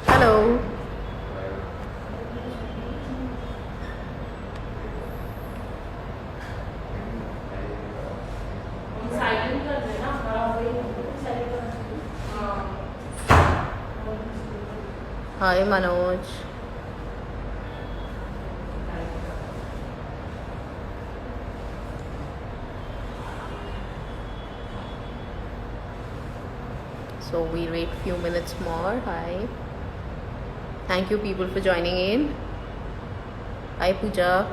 Hello. Hi, Manoj. So we wait few minutes more. Hi. Thank you people for joining in. Hi, Pooja.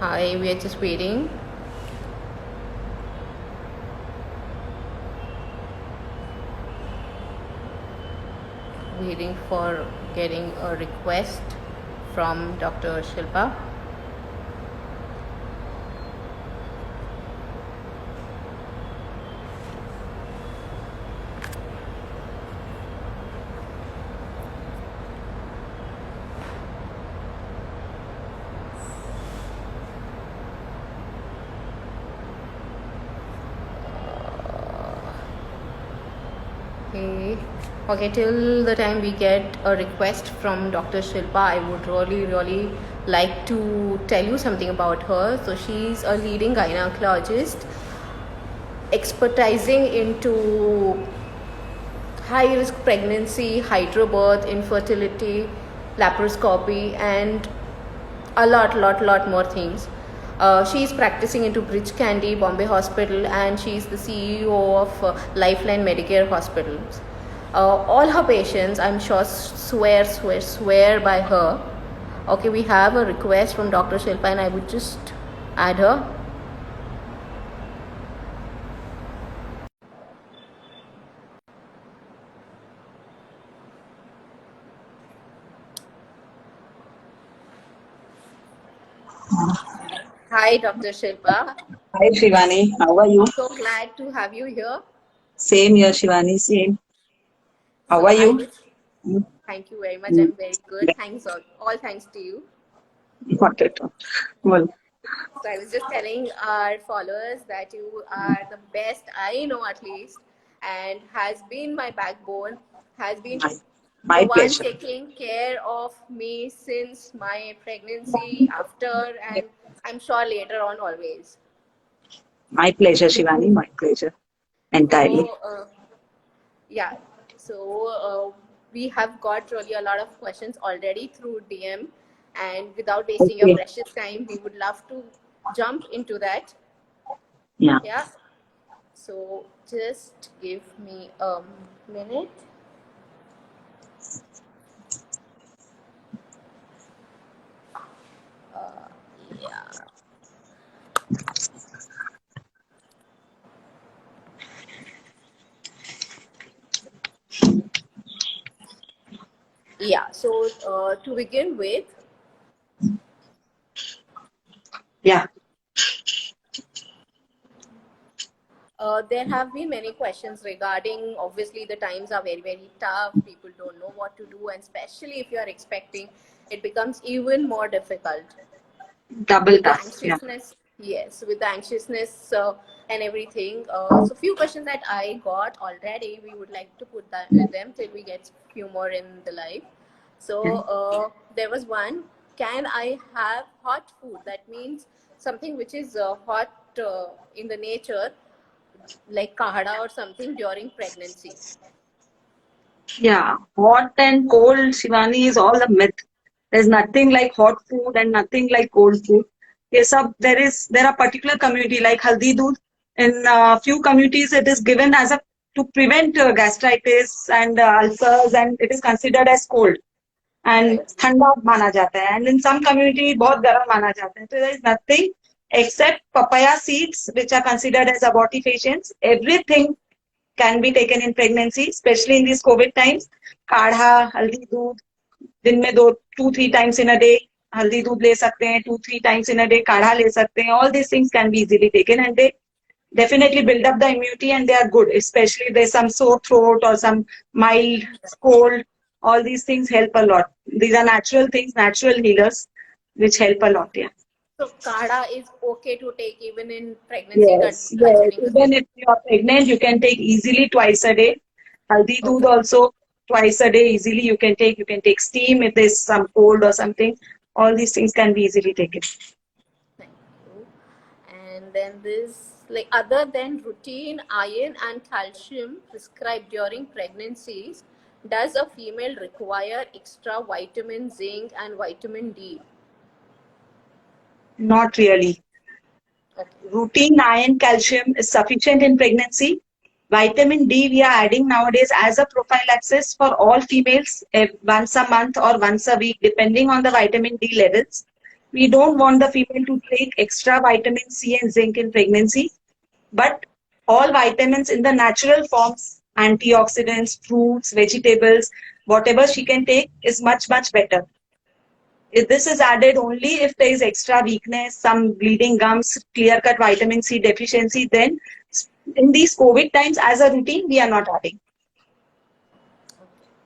Hi, we are just waiting. Waiting for getting a request from Dr. Shilpa. Okay, till the time we get a request from Dr. Shilpa, I would really like to tell you something about her. So she's a leading gynecologist expertising into high risk pregnancy, hydrobirth, infertility, laparoscopy, and a lot more things. She is practicing into Bridge Candy, Bombay Hospital, and she is the CEO of Lifeline Medicare Hospitals. All her patients, I'm sure, swear by her. Okay, we have a request from Dr. Shilpa, and I would just add her. Hi, Dr. Shilpa. Hi Shivani, how are you? So glad to have you here. Same here, Shivani, same. How So are I you? was, Mm, thank you very much. mm, I'm very good. Thanks, all thanks to you. Got it. Well, So I was just telling our followers that you are the best I know at least, and has been my backbone, has been my, the my one pleasure. taking care of me since my pregnancy, after, and I'm sure later on always. My pleasure, Shivani, my pleasure. Entirely. So yeah, so we have got really a lot of questions already through DM, and without wasting your Okay. precious time, we would love to jump into that. Yeah. Yeah. So just give me a minute. Yeah. Yeah. So to begin with, Yeah. there have been many questions regarding, obviously the times are very tough. People don't know what to do, and especially if you are expecting, it becomes even more difficult Double with the task. Yeah. anxiousness. Yes, with the anxiousness and everything. So few questions that I got already, we would like to put them till we get few more in the live. So Mm. there was one: can I have hot food? That means something which is hot in the nature, like kahada or something during pregnancy. Yeah. Hot and cold, Shivani, is all a myth. There's nothing like hot food and nothing like cold food. Yes, there are particular community like Haldi Doodh. In few communities, it is given as a to prevent gastritis and ulcers, and it is considered as cold. And Right. ठंडा माना जाता है, and in some community बहुत गर्म माना जाता है. So there is nothing except papaya seeds which are considered as abortifacients. Everything can be taken in pregnancy, especially in these COVID times. काढ़ा, हल्दी दूध, दिन में 2-3 times in a day. हल्दी दूध ले सकते हैं 2-3 times in a day, काढ़ा ले सकते हैं. All these things can be easily taken and they definitely build up the immunity and they are good, especially if there's some sore throat or some mild cold. All these things help a lot. These are natural things, natural healers, which help a lot. Yeah. So kadha is okay to take even in pregnancy Yes. considering the Even if you are pregnant, you can take easily twice a day. Haldi doodh okay. also twice a day easily you can take. You can take steam if there's some cold or something. All these things can be easily taken. Thank you. And then this, like other than routine iron and calcium prescribed during pregnancies, does a female require extra vitamin zinc and vitamin D? Not really. Okay. Routine iron calcium is sufficient in pregnancy. Vitamin D we are adding nowadays as a prophylaxis for all females once a month or once a week, depending on the vitamin D levels. We don't want the female to take extra vitamin C and zinc in pregnancy, but all vitamins in the natural forms, antioxidants, fruits, vegetables, whatever she can take is much, much better. If this is added only if there is extra weakness, some bleeding gums, clear-cut vitamin C deficiency, then in these COVID times, as a routine, we are not adding.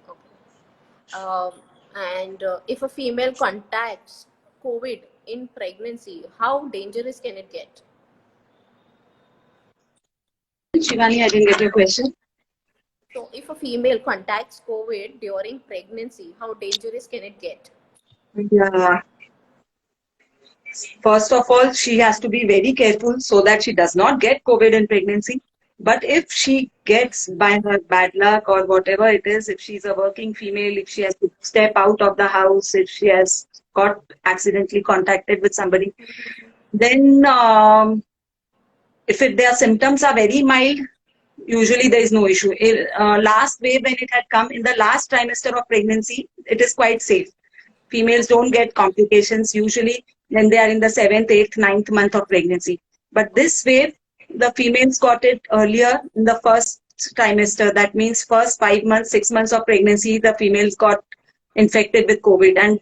Okay. And if a female contacts COVID in pregnancy, how dangerous can it get? Shivani, I didn't get your question. So, if a female contacts COVID during pregnancy, how dangerous can it get? Yeah. First of all, she has to be very careful so that she does not get COVID in pregnancy. But if she gets by her bad luck or whatever it is, if she's a working female, if she has to step out of the house, if she has got accidentally contacted with somebody, then if their symptoms are very mild, usually there is no issue. Last wave when it had come in the last trimester of pregnancy, it is quite safe. Females don't get complications usually when they are in the 7th, 8th, 9th month of pregnancy. But this wave, the females got it earlier in the first trimester. That means first 5 months, 6 months of pregnancy, the females got infected with COVID. And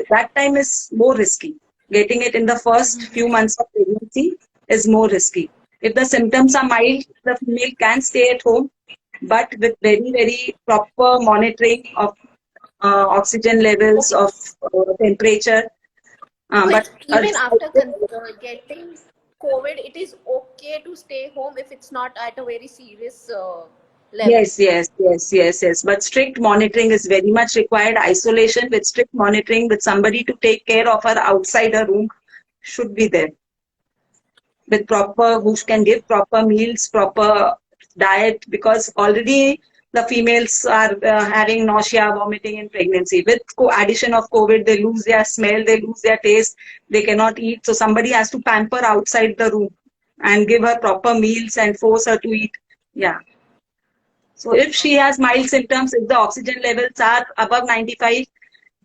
that time is more risky. Getting it in the first few months of pregnancy is more risky. If the symptoms are mild, the female can stay at home, but with very, very proper monitoring of oxygen levels, Okay. of temperature. So, But it's even after getting COVID, it is okay to stay home if it's not at a very serious level. yes. But strict monitoring is very much required. Isolation with strict monitoring with somebody to take care of her outside her room should be there. With proper, who can give proper meals, proper diet, because already the females are having nausea, vomiting in pregnancy. With addition of COVID, they lose their smell, they lose their taste, they cannot eat. So somebody has to pamper outside the room and give her proper meals and force her to eat. Yeah. So if she has mild symptoms, if the oxygen levels are above 95,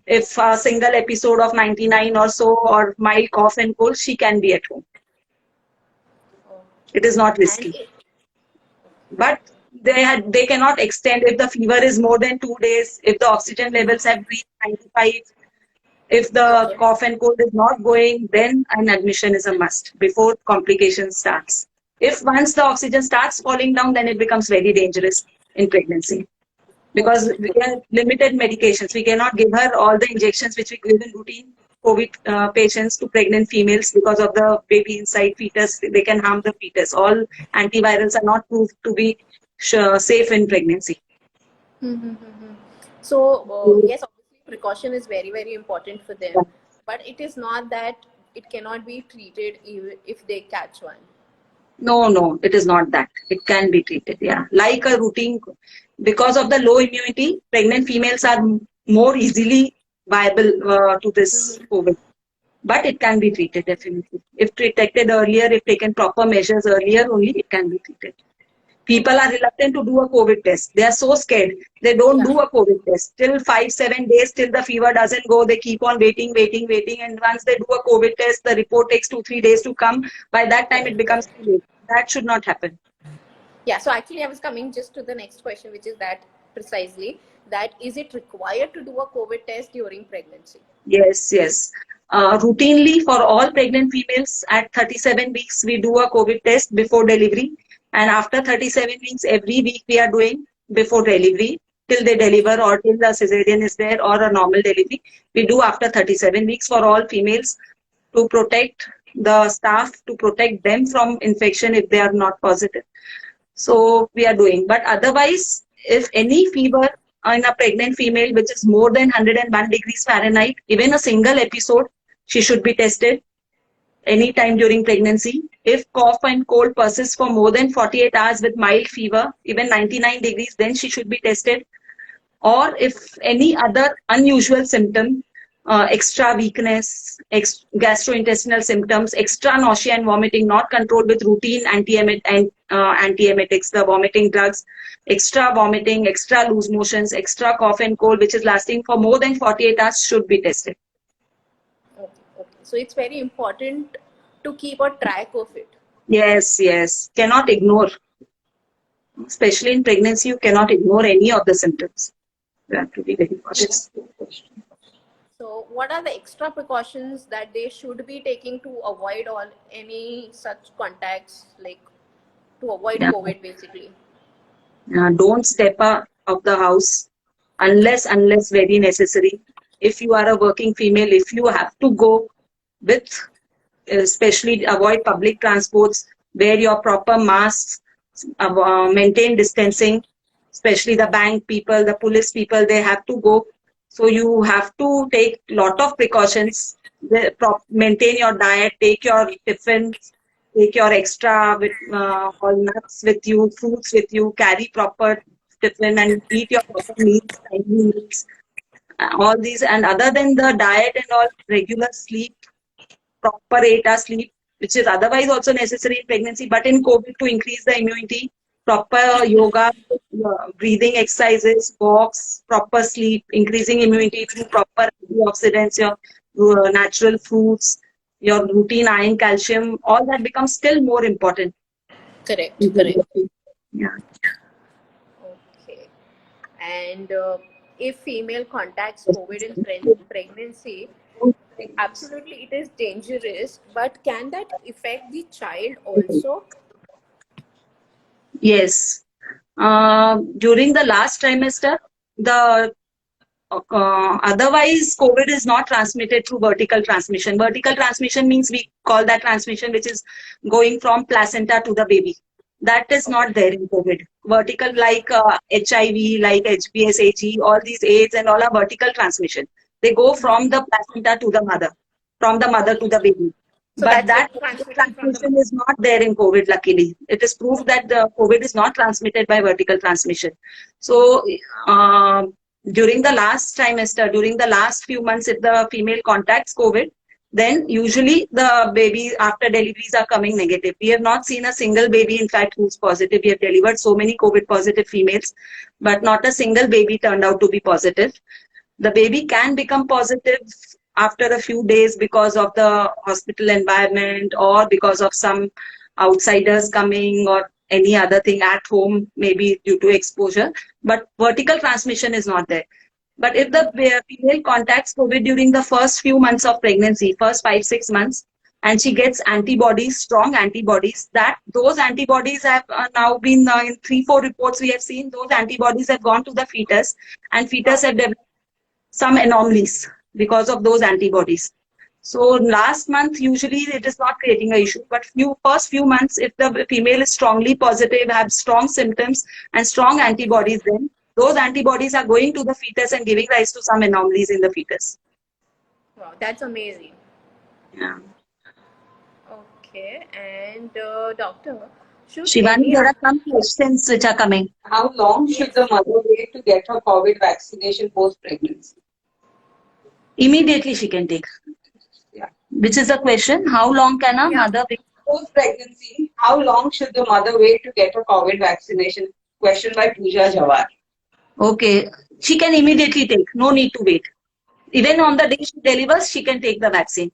if a single episode of 99 or so, or mild cough and cold, she can be at home. It is not And risky. But they cannot extend if the fever is more than 2 days, if the oxygen levels have reached 95, if the cough and cold is not going, then an admission is a must before complications starts. If once the oxygen starts falling down, then it becomes very dangerous in pregnancy. Because we have limited medications. We cannot give her all the injections which we give in routine COVID patients to pregnant females because of the baby inside fetus. They can harm the fetus. All antivirals are not proved to be safe in pregnancy. So, yes, obviously, precaution is very, very important for them, but it is not that it cannot be treated if they catch one. No, it is not that. It can be treated, yeah. Like a routine, because of the low immunity, pregnant females are more easily viable to this COVID. But it can be treated definitely. If detected earlier, if taken proper measures earlier, only it can be treated. People are reluctant to do a COVID test. They are so scared. They don't do a COVID test. Till 5-7 days, till the fever doesn't go, they keep on waiting. And once they do a COVID test, the report takes 2-3 days to come. By that time, it becomes too late. That should not happen. Yeah, so actually I was coming just to the next question, which is that precisely, that is it required to do a COVID test during pregnancy? Yes, yes. Routinely for all pregnant females at 37 weeks, we do a COVID test before delivery. And after 37 weeks, every week we are doing before delivery till they deliver or till the cesarean is there or a normal delivery. We do after 37 weeks for all females to protect the staff, to protect them from infection if they are not positive. So we are doing. But otherwise, if any fever in a pregnant female which is more than 101 degrees Fahrenheit, even a single episode, she should be tested anytime during pregnancy. If cough and cold persists for more than 48 hours with mild fever, even 99 degrees, then she should be tested. Or if any other unusual symptom, extra weakness, gastrointestinal symptoms, extra nausea and vomiting not controlled with routine antiemetics, the vomiting drugs, extra vomiting, extra loose motions, extra cough and cold, which is lasting for more than 48 hours, should be tested. Okay, okay. So it's very important to keep a track of it. Yes, yes. Cannot ignore. Especially in pregnancy, you cannot ignore any of the symptoms. You have to be very cautious. So what are the extra precautions that they should be taking to avoid all any such contacts, like to avoid Yeah. COVID basically? Don't step out of the house unless very necessary. If you are a working female, if you have to go with, especially avoid public transports, wear your proper masks, maintain distancing, especially the bank people, the police people, they have to go. So you have to take lot of precautions, maintain your diet, take your tiffin, take your extra with all nuts with you, fruits with you, carry proper tiffin and eat your proper meals, timely meals, all these. And other than the diet and all, regular sleep, proper 8 hours sleep, which is otherwise also necessary in pregnancy, but in COVID to increase the immunity, proper yoga, breathing exercises, walks, proper sleep, increasing immunity through proper antioxidants, your natural fruits, your routine iron, calcium, all that becomes still more important. Correct, correct. Yeah. Okay. And if female contacts COVID in pregnancy, absolutely it is dangerous, but can that affect the child also? Yes. During the last trimester, the otherwise, COVID is not transmitted through vertical transmission. Vertical transmission means we call that transmission which is going from placenta to the baby. That is not there in COVID. Vertical like HIV, like HBs, AG, all these AIDS and all are vertical transmission. They go from the placenta to the mother, from the mother to the baby. So But that's that like transmission from the. transmission is not there in COVID, luckily. It is proved that the COVID is not transmitted by vertical transmission. So, during the last trimester, during the last few months, if the female contacts COVID, then usually the baby after deliveries are coming negative. We have not seen a single baby, in fact, who's positive. We have delivered so many COVID positive females, but not a single baby turned out to be positive. The baby can become positive after a few days because of the hospital environment or because of some outsiders coming or any other thing at home, maybe due to exposure. But vertical transmission is not there. But if the female contacts COVID during the first few months of pregnancy, first 5-6 months, and she gets antibodies, strong antibodies, that those antibodies have now been in 3-4 reports we have seen, those antibodies have gone to the fetus, and fetus have developed some anomalies because of those antibodies. So last month, usually it is not creating an issue, but first few months, if the female is strongly positive, have strong symptoms and strong antibodies, then those antibodies are going to the fetus and giving rise to some anomalies in the fetus. Wow, that's amazing. Yeah. Okay, and doctor, should Shivani, any there are some questions which are coming. How long should the mother wait to get her COVID vaccination post-pregnancy? Immediately she can take. Yeah. Which is the question? How long can a mother wait? Post-pregnancy, how long should the mother wait to get her COVID vaccination? Question by Pooja Jawar. Okay, she can immediately take. No need to wait. Even on the day she delivers, she can take the vaccine.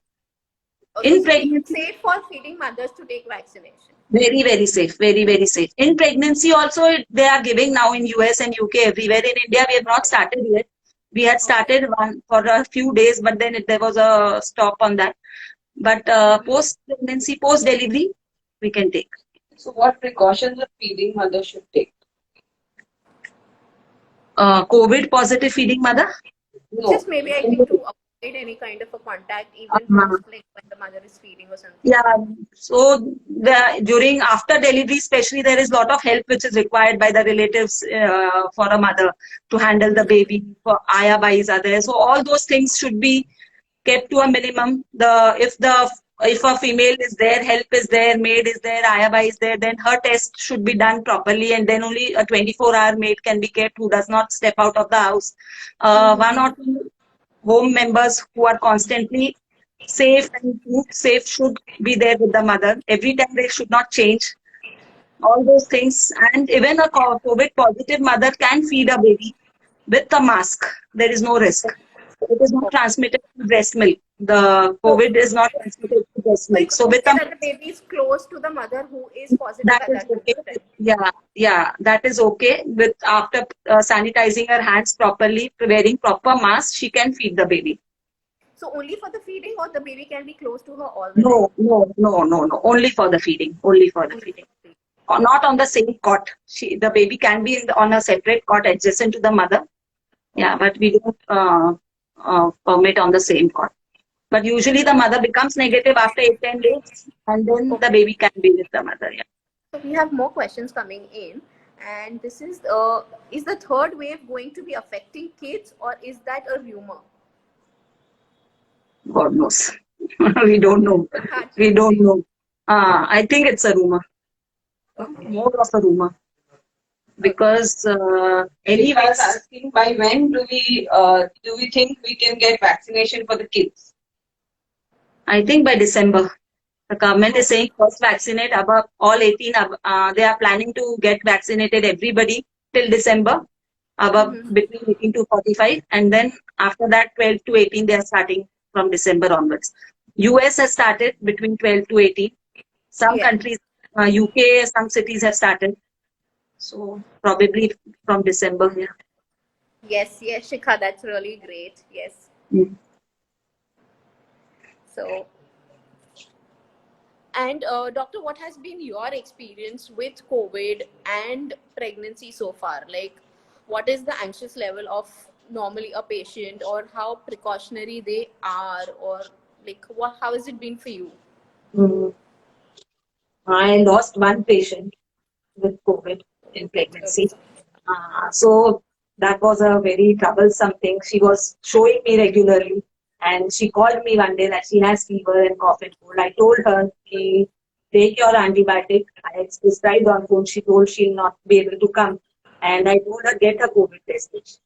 Okay, In so pregnancy, it's safe for feeding mothers to take vaccination. very, very safe. Very, very safe. In pregnancy also, they are giving now in US and UK, everywhere. In India, we have not started yet. We had started one for a few days, but then there was a stop on that. But post pregnancy, post delivery, we can take. So, what precautions a feeding mother should take? COVID positive feeding mother. No. Just maybe I think to avoid any kind of a contact, even Uh-huh. like when the mother is feeding or something. Yeah, so during after delivery, especially, there is a lot of help which is required by the relatives for a mother to handle the baby. For Aya Bais are there, so all those things should be kept to a minimum. If a female is there, help is there, maid is there, Aya Bai is there, then her test should be done properly, and then only a 24-hour maid can be kept who does not step out of the house. One or two home members who are constantly safe and food safe should be there with the mother. Every time they should not change. All those things. And even a COVID positive mother can feed a baby with a mask. There is no risk. It is not transmitted to breast milk. The COVID is not transmitted to breast So you milk. So can with say a that the baby is close to the mother who is positive that at is that point okay. of time. That is okay. With after sanitizing her hands properly, wearing proper mask, she can feed the baby. So only for the feeding, or the baby can be close to her all the No, time? no. Only for the feeding. Only for the feeding. Or not on the same cot. The baby can be on a separate cot adjacent to the mother. Yeah, but we don't permit on the same cot. But usually the mother becomes negative after 8-10 days, and then the baby can be with the mother. Yeah. So we have more questions coming in, and this is the third wave going to be affecting kids, or is that a rumor? God knows. We don't know. Hard We to don't say. know. I think it's a rumor. Okay. More of a rumor. Because I was anyways, asking by when do we think we can get vaccination for the kids? I think by December. The government is saying first vaccinate above all 18. They are planning to get vaccinated everybody till December, above between 18 to 45, and then after that 12 to 18 they are starting from December onwards. US has started between 12 to 18. Some Yeah. countries, UK, some cities have started. So probably from December. Yeah. Yes, Shikha, that's really great. Yes. Mm. So, and doctor, what has been your experience with COVID and pregnancy so far? Like, what is the anxious level of normally a patient, or how precautionary they are, or like how has it been for you? Mm. I lost one patient with COVID in Okay. pregnancy. So that was a very troublesome thing. She was showing me regularly, and she called me one day that she has fever and cough and cold. I told her, take your antibiotic. I prescribed on phone. She told she'll not be able to come. And I told her, get a COVID test.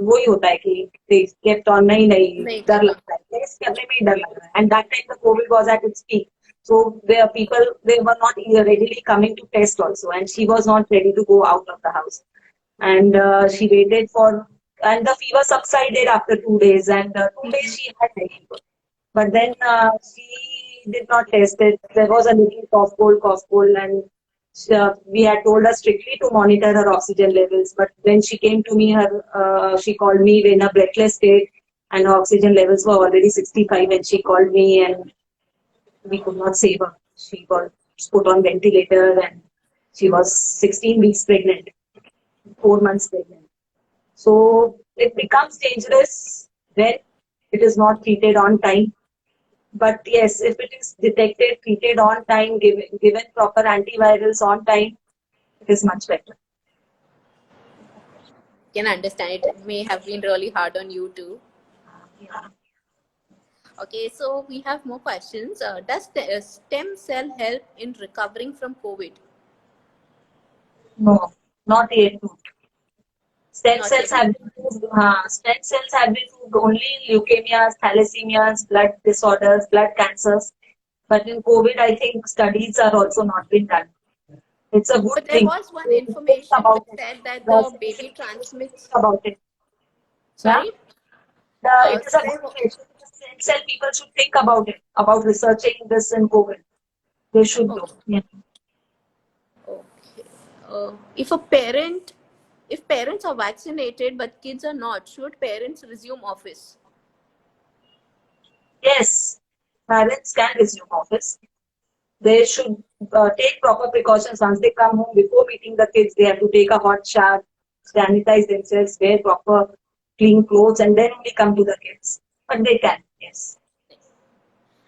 वही होता है कि they kept on नहीं नहीं डर करना. लगता है टेस्ट करने में ही डर लग रहा है and that time the COVID was at its peak. So the people, they were not readily coming to test also, and she was not ready to go out of the house. And she waited for, and the fever subsided after 2 days, and 2 days she had high fever. But then she did not test it. There was a little cough cold, and we had told her strictly to monitor her oxygen levels. But when she came to me, she called me in a breathless state, and her oxygen levels were already 65, and she called me, and we could not save her. She was put on ventilator, and she was 16 weeks pregnant, 4 months pregnant. So it becomes dangerous when it is not treated on time. But yes, if it is detected, treated on time, given proper antivirals on time, it is much better. Can understand it may have been really hard on you too. Yeah. Okay, so we have more questions. Does stem cell help in recovering from COVID? No, not yet. Stem Not cells yet. have been proved, stem cells have been proved only in leukemias, thalassemias, blood disorders, blood cancers. But in COVID, I think studies are also not been done. It's a good But there thing. was one Think information which about it. said that The the baby transmits. about it. Yeah, Sorry? it is So a good thing. Stem cell people should think about it, about researching this in COVID. They should do. Okay. Yeah. Okay. If a parent If parents are vaccinated but kids are not, should parents resume office? Yes, parents can resume office. They should take proper precautions once they come home. Before meeting the kids, they have to take a hot shower, sanitize themselves, wear proper clean clothes, and then only come to the kids. But they can, yes.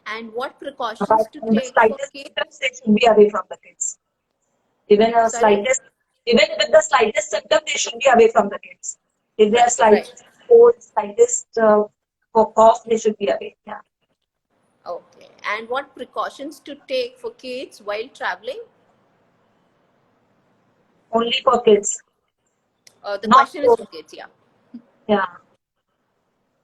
And what precautions Apart to from the take for slightest kids? symptoms, they should be away from the kids. Even a Sorry? slightest, even with the slightest symptom, they should be away from the kids. If they are Right. slightest cold, slightest cough, they should be away. Yeah, Okay. And what precautions to take for kids while traveling? only for kids, The not question is for for kids, yeah. yeah.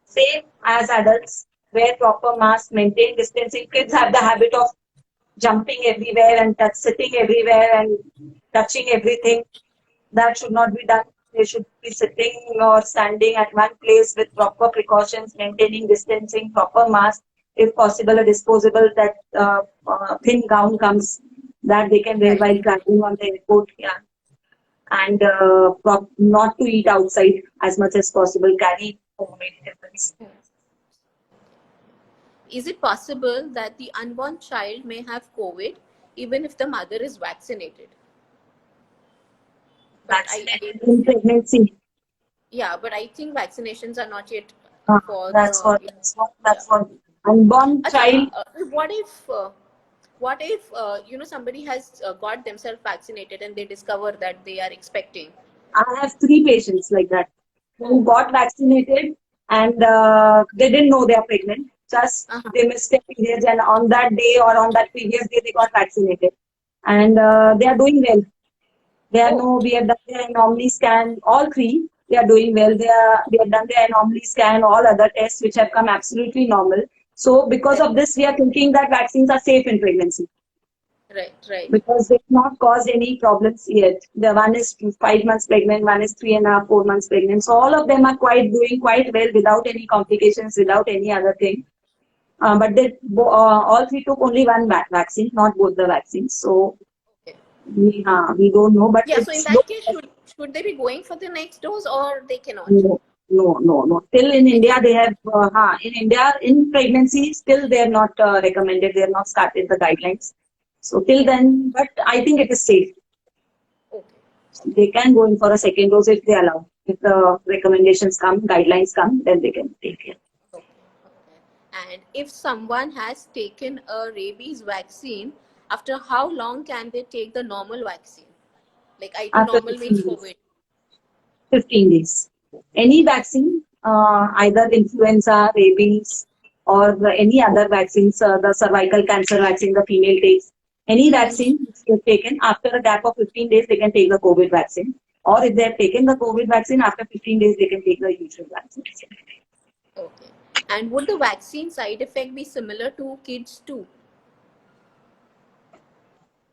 Same as adults, wear proper mask, maintain distancing. Kids have the habit of jumping everywhere and sitting everywhere and touching everything. That should not be done. They should be sitting or standing at one place with proper precautions, maintaining distancing, proper mask. If possible, a disposable that thin gown comes that they can wear Right. while traveling on the airport. Yeah, and not to eat outside as much as possible. Carry homemade tiffins. Is it possible that the unborn child may have COVID even if the mother is vaccinated? But Vaccinated in pregnancy. yeah, but I think vaccinations are not yet for That's the, what. yeah. That's what. Unborn Acha, child. what if somebody has got themselves vaccinated and they discover that they are expecting? I have three patients like that who Oh, got vaccinated and they didn't know they are pregnant. Just uh-huh. they missed their periods, and on that day or on that previous day they got vaccinated, and they are doing well. Oh, We have done their anomaly scan. All three they are doing well. They have done their anomaly scan. All other tests which have come absolutely normal. So because right, of this, we are thinking that vaccines are safe in pregnancy, right, right. because they've not caused any problems yet. The one is 5 months pregnant, one is 3.5, 4 months pregnant. So all of them are doing quite well without any complications, without any other thing. But all three took only one vaccine, not both the vaccines. So Okay. we don't know, but Yeah, so in it's that case, should they be going for the next dose or they cannot? no, no. Still in They India, cannot. they have in India in pregnancy still they are not recommended. They have not started the guidelines. So till then, but I think it is safe. Okay. They can go in for a second dose if they allow. If the recommendations come, guidelines come, then they can take it. Okay. Okay. And if someone has taken a rabies vaccine, after how long can they take the normal vaccine? Like I think After normal 15 means days. COVID. 15 days. Any vaccine, either influenza, rabies, or any other vaccines, the cervical cancer vaccine the female takes, any vaccine which they've taken after a gap of 15 days, they can take the COVID vaccine. Or if they have taken the COVID vaccine, after 15 days, they can take the usual vaccine. Okay. And would the vaccine side effect be similar to kids too?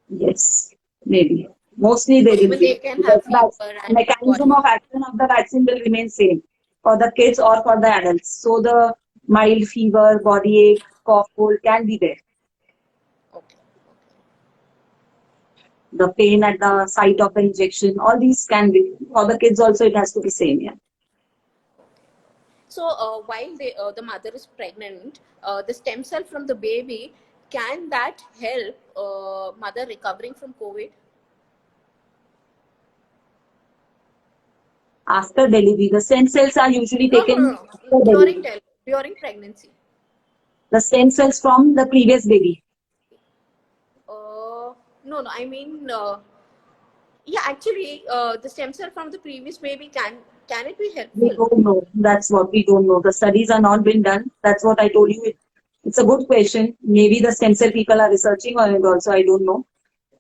Yes, maybe. Mostly So they will even they be, can because have the fever and mechanism body. of action of the vaccine will remain same for the kids or for the adults. So the mild fever, body ache, cough, cold can be there. Okay. The pain at the site of the injection, all these can be. For the kids also, it has to be same. Yeah. So while the mother is pregnant, the stem cell from the baby, can that help mother recovering from COVID? After delivery, the stem cells are usually No, no, taken no, no. after delivery. During pregnancy. The stem cells from the previous baby. No, no. I mean, yeah. Actually, the stem cell from the previous baby can it be We helpful? don't know. That's what we don't know. The studies are not been done. That's what I told you. It's a good question. Maybe the stem cell people are researching on it also. I don't know.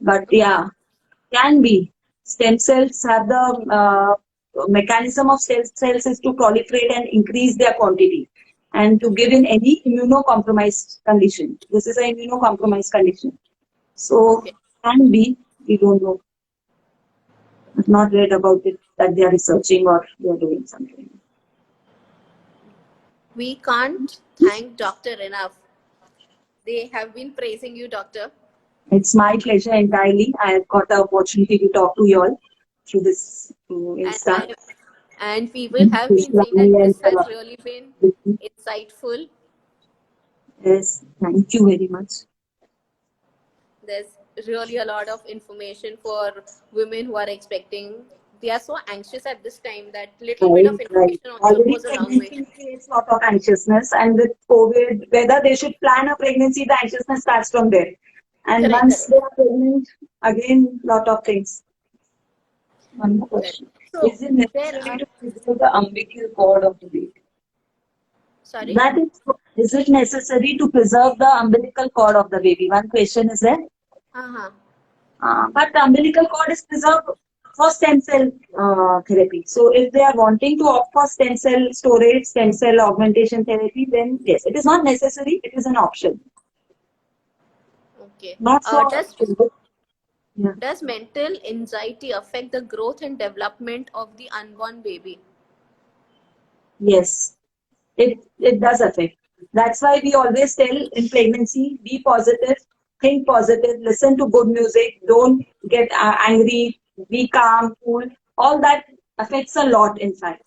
But yeah, can be. Stem cells have the mechanism of stem cells is to proliferate and increase their quantity and to give in any immunocompromised condition. This is an immunocompromised condition. So Okay. can be. We don't know. I've not read about it that they are researching or they are doing something. We can't thank doctor enough. They have been praising you, doctor. It's my pleasure entirely. I have got the opportunity to talk to you all. through this And Insta. people have been saying that And, this has really been insightful. yes, thank you very much. There's really a lot of information for women who are expecting. They are so anxious at this time that little bit Right, of right. information also Already goes a long way. pregnancy creates a lot of anxiousness, and with COVID, whether they should plan a pregnancy, the anxiousness starts from there. And Correct, once correct, they are pregnant, again, lot of things. One more correct. question. So Is it there necessary are, to preserve the umbilical cord of the baby? sorry. That is it necessary to preserve the umbilical cord of the baby? One question is there. Uh-huh. But the umbilical cord is preserved for stem cell therapy. So if they are wanting to opt for stem cell storage, stem cell augmentation therapy, then yes, it is not necessary. It is an option. Okay. Not for yeah. Does mental anxiety affect the growth and development of the unborn baby? Yes, it does affect. That's why we always tell in pregnancy, be positive, think positive, listen to good music, don't get angry, be calm, cool. All that affects a lot, in fact.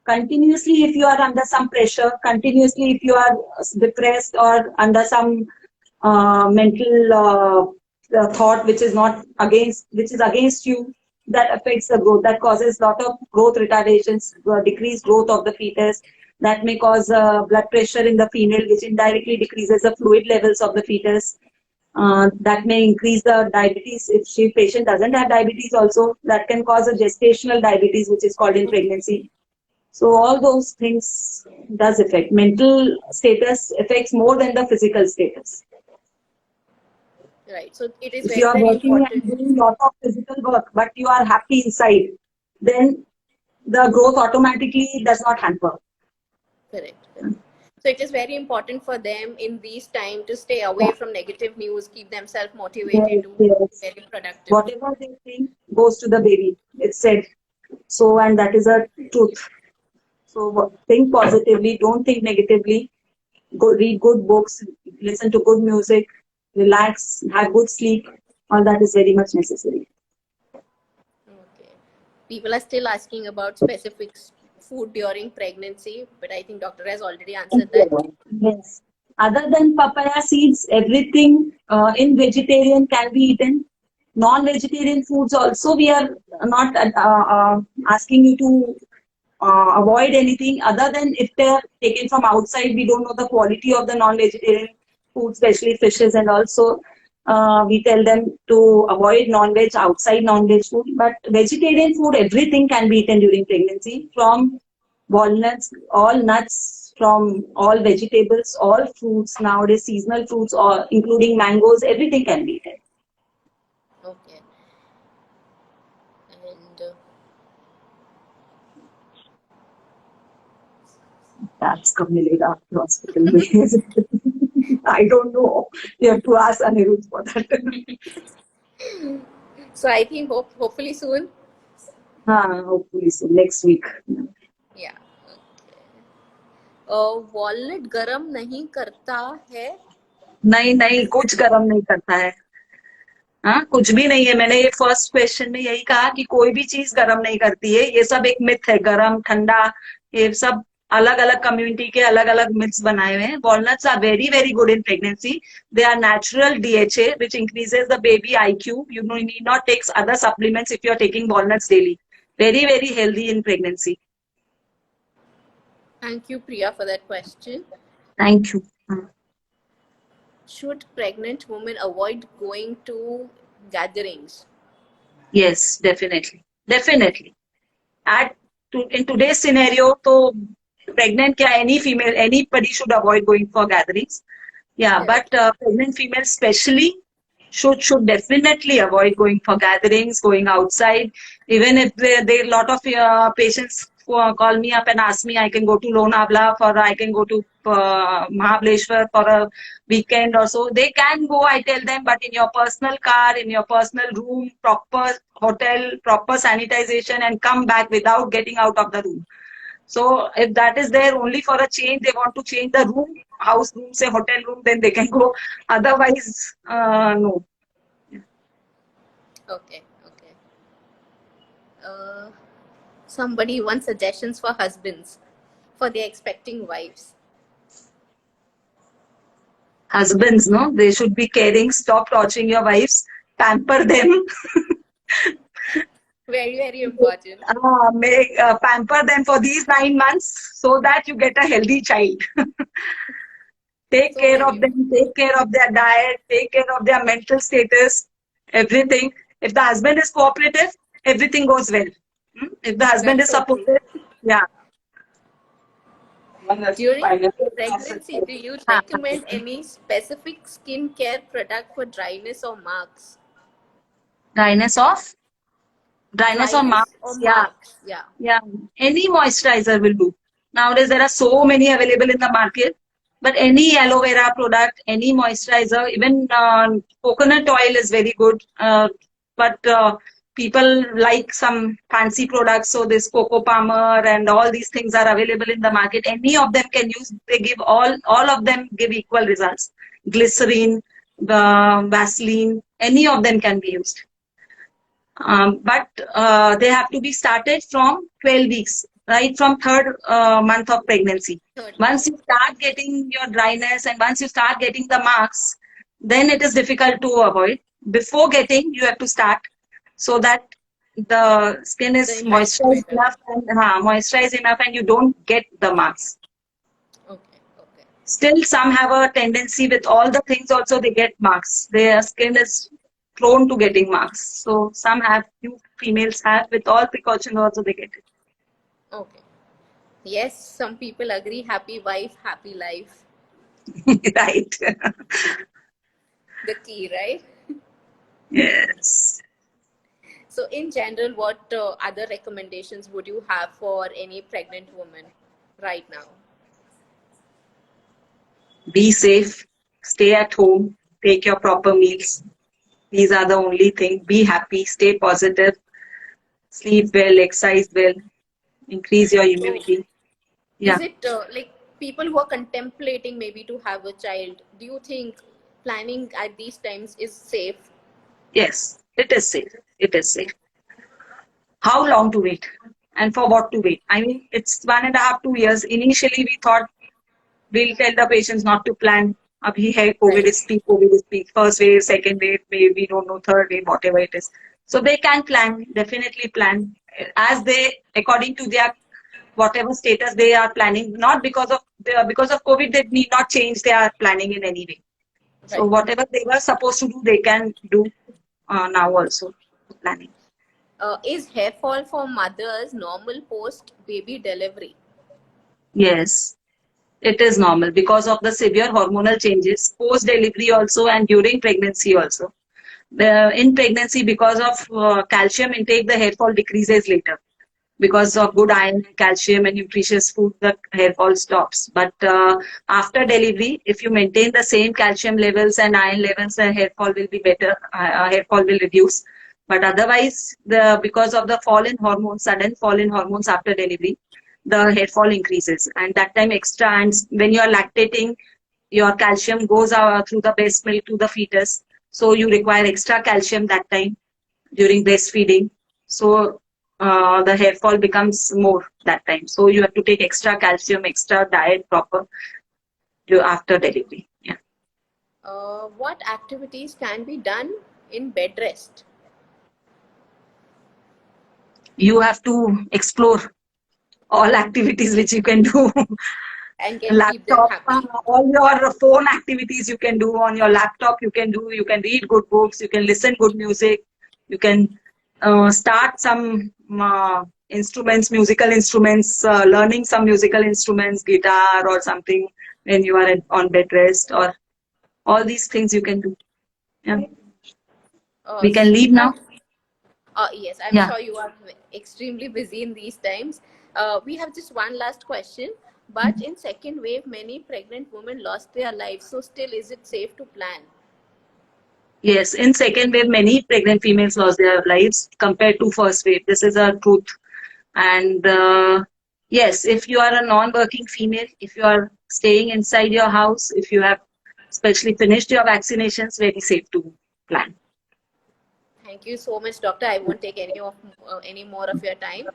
Continuously, if you are under some pressure, continuously, if you are depressed or under some mental thought which is not against, which is against you, that affects the growth. That causes lot of growth retardations, decreased growth of the fetus. That may cause blood pressure in the female, which indirectly decreases the fluid levels of the fetus. That may increase the diabetes. If she patient doesn't have diabetes, also that can cause a gestational diabetes, which is called in pregnancy. So all those things does affect. Mental status affects more than the physical status. Right. So it is If you very, are very working and important. doing a lot of physical work, but you are happy inside, then the growth automatically does not hamper. Correct. Correct. So it is very important for them in these time to stay away from negative news, keep themselves motivated, Yes, to yes. very productive. Whatever they think goes to the baby. It's said. So, and that is a truth. So think positively, don't think negatively. Go read good books, listen to good music, relax, have good sleep. All that is very much necessary. Okay. People are still asking about specific food during pregnancy, but I think doctor has already answered that. Yes. Other than papaya seeds, everything in vegetarian can be eaten. Non-vegetarian foods also, we are not asking you to avoid anything other than if they are taken from outside. We don't know the quality of the non-vegetarian food, especially fishes, and also we tell them to avoid non-veg outside non-veg food. But vegetarian food, everything can be eaten during pregnancy, from walnuts, all nuts, from all vegetables, all fruits nowadays, seasonal fruits, or including mangoes, everything can be eaten. Okay. And That's कब मिलेगा आपके hospital में? I don't know. You have to ask Anirudh for that. so I think hopefully soon. हाँ, hopefully so next week. Yeah. Walnut गरम नहीं करता है. नहीं नहीं, कुछ गर्म नहीं करता है. हाँ, कुछ भी नहीं है. मैंने ये फर्स्ट क्वेश्चन में यही कहा कि कोई भी चीज गर्म नहीं करती है. ये सब एक मिथ है. गर्म ठंडा ये सब अलग अलग कम्युनिटी के अलग अलग मिथ्स बनाए हुए हैं. Walnuts are very very good in pregnancy. They are natural DHA which increases the baby IQ. You need not take other supplements if you are taking walnuts daily. Very very healthy in pregnancy. Thank you, Priya, for that question. Thank you. Should pregnant women avoid going to gatherings? Yes, definitely. Definitely. In today's scenario, so pregnant kya any female, anybody should avoid going for gatherings. Yeah, Correct. but pregnant females especially should definitely avoid going for gatherings, going outside. Even if there a lot of patients call me up and ask me, I can go to Lonavala I can go to Mahabaleshwar for a weekend or so. They can go, I tell them, but in your personal car, in your personal room, proper hotel, proper sanitization, and come back without getting out of the room. So if that is there only for a change, they want to change the room, house room, say hotel room, then they can go. Otherwise, no. Okay. Okay. Uh, Somebody wants suggestions for husbands for their expecting wives. Husbands, no, they should be caring. Stop torturing your wives. Pamper them. Very, very important. Pamper them for these 9 months so that you get a healthy child. Take So care very of them, important. take care of their diet, take care of their mental status, everything. If the husband is cooperative, everything goes well. If the husband That's is so true. supportive, yeah. One has to During find pregnancy, do you Ah, recommend any specific skincare product for dryness or marks? dryness of dryness or Dryness marks, or yeah, marks, yeah. yeah. Any moisturizer will do. Nowadays there are so many available in the market, but any aloe vera product, any moisturizer, even coconut oil is very good. But people like some fancy products, so this Coco Palmer and all these things are available in the market. Any of them can use. They give all of them give equal results. Glycerin, Vaseline, any of them can be used. But they have to be started from 12 weeks, right from third month of pregnancy. Third month. Once you start getting your dryness and once you start getting the marks, then it is difficult to avoid. Before getting, you have to start so that the skin The is impact is better. moisturized enough and you don't get the marks. Okay, okay. Still, some have a tendency with all the things also they get marks. Their skin is prone to getting marks. So some have, few females have, with all precautions also they get Okay. Yes, some people agree happy wife, happy life. it. Right. The key, right? Yes. So, in general, what other recommendations would you have for any pregnant woman right now? Be safe, stay at home, take your proper meals. These are the only thing. Be happy, stay positive, sleep well, exercise well, increase your So, immunity. is Yeah. it like people who are contemplating maybe to have a child? Do you think planning at these times is safe? Yes. It is safe. It is safe. How long to wait? And for what to wait? I mean, it's 1.5, 2 years. Initially, we thought we'll tell the patients not to plan. Abhi hai, Right. COVID is peak. First wave, second wave, maybe we don't know, third wave, whatever it is. So they can plan, definitely plan as they, according to their whatever status they are planning. Not because of COVID, they need not change their planning in any way. So Right. whatever they were supposed to do, they can do now also planning. Is hair fall for mothers normal post baby delivery? Yes. It is normal because of the severe hormonal changes post delivery also and during pregnancy also. In pregnancy, because of calcium intake, the hair fall decreases later. Because of good iron, calcium, and nutritious food, the hair fall stops. But after delivery, if you maintain the same calcium levels and iron levels, the hair fall will be better. Hair fall will reduce. But otherwise, because of the fall in hormones, sudden fall in hormones after delivery, the hair fall increases, and that time extra. And when you are lactating, your calcium goes through the breast milk to the fetus, so you require extra calcium that time during breastfeeding. So the hair fall becomes more that time. So you have to take extra calcium, extra diet proper after delivery. Yeah. What activities can be done in bed rest? You have to explore all activities which you can do. And can keep them Laptop, happy? all your phone activities you can do on your laptop. You can do. You can read good books. You can listen good music. You can start some instruments, musical instruments, learning some musical instruments, guitar or something when you are on bed rest, or all these things you can do. Yeah. We can We leave have, now. yes, I'm Yeah. sure you are extremely busy in these times. We have just one last question. But in second wave, many pregnant women lost their lives. So still, is it safe to plan? Yes, in second wave, many pregnant females lost their lives compared to first wave. This is a truth. And yes, if you are a non-working female, if you are staying inside your house, if you have especially finished your vaccinations, very safe to plan. Thank you so much, doctor. I won't take any more of your time.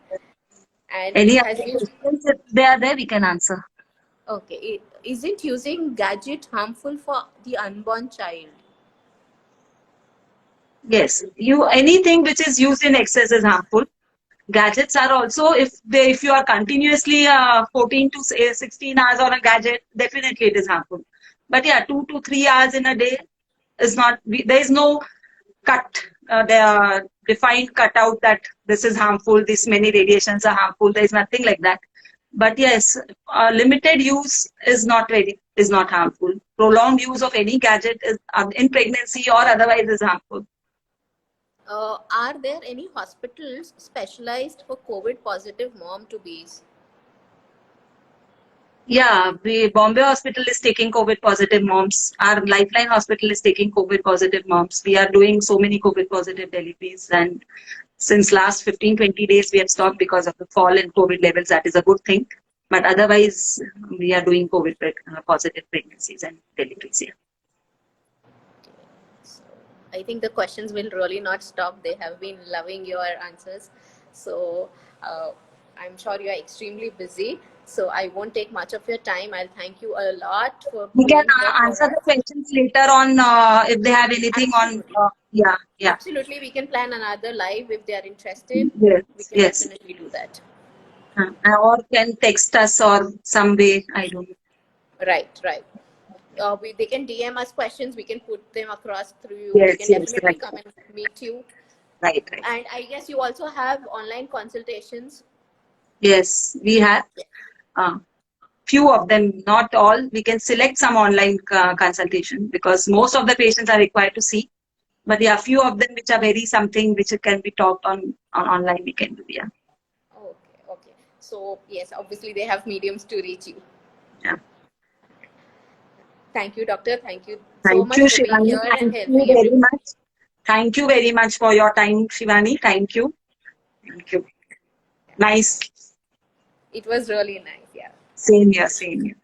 And Any has other you questions? If they are there, we can answer. okay? Isn't using gadget harmful for the unborn child? Yes, you anything which is used in excess is harmful. Gadgets are also, if you are continuously 14 to say 16 hours on a gadget, definitely it is harmful. But yeah, 2 to 3 hours in a day is not. There is no cut. There are defined cutout that this is harmful. This many radiations are harmful. There is nothing like that. But yes, limited use is not harmful. Prolonged use of any gadget is in pregnancy or otherwise is harmful. Are there any hospitals specialized for COVID positive mom to bees? Yeah, Bombay Hospital is taking COVID positive moms. Our Lifeline Hospital is taking COVID positive moms. We are doing so many COVID positive deliveries, and since last 15-20 days we have stopped because of the fall in COVID levels. That is a good thing. But otherwise, we are doing COVID positive pregnancies and deliveries. Yeah. So I think the questions will really not stop. They have been loving your answers. So I'm sure you are extremely busy. So I won't take much of your time. I'll thank you a lot for We can being here for answer the us. questions later on if they have anything on. Absolutely. Yeah, yeah. Absolutely. We can plan another live if they are interested. We Yes, can yes. definitely do that. Or can text us or some way. I don't know. Right, right. They can DM us questions. We can put them across through you. They Yes, can yes, definitely right, come and meet you. right, right. And I guess you also have online consultations. Yes, we have few of them, not all. We can select some online consultation because most of the patients are required to see. But yeah, few of them which are very something which can be talked on online. We can do. Yeah, Okay, okay. So yes, obviously they have mediums to reach you. yeah. Thank you, doctor. Thank you so Thank much you, for being Shivani. here and Thank you helping very everyone. much. Thank you very much for your time, Shivani. Thank you. Thank you. Nice. It was really nice. Yeah. Same here. Same here.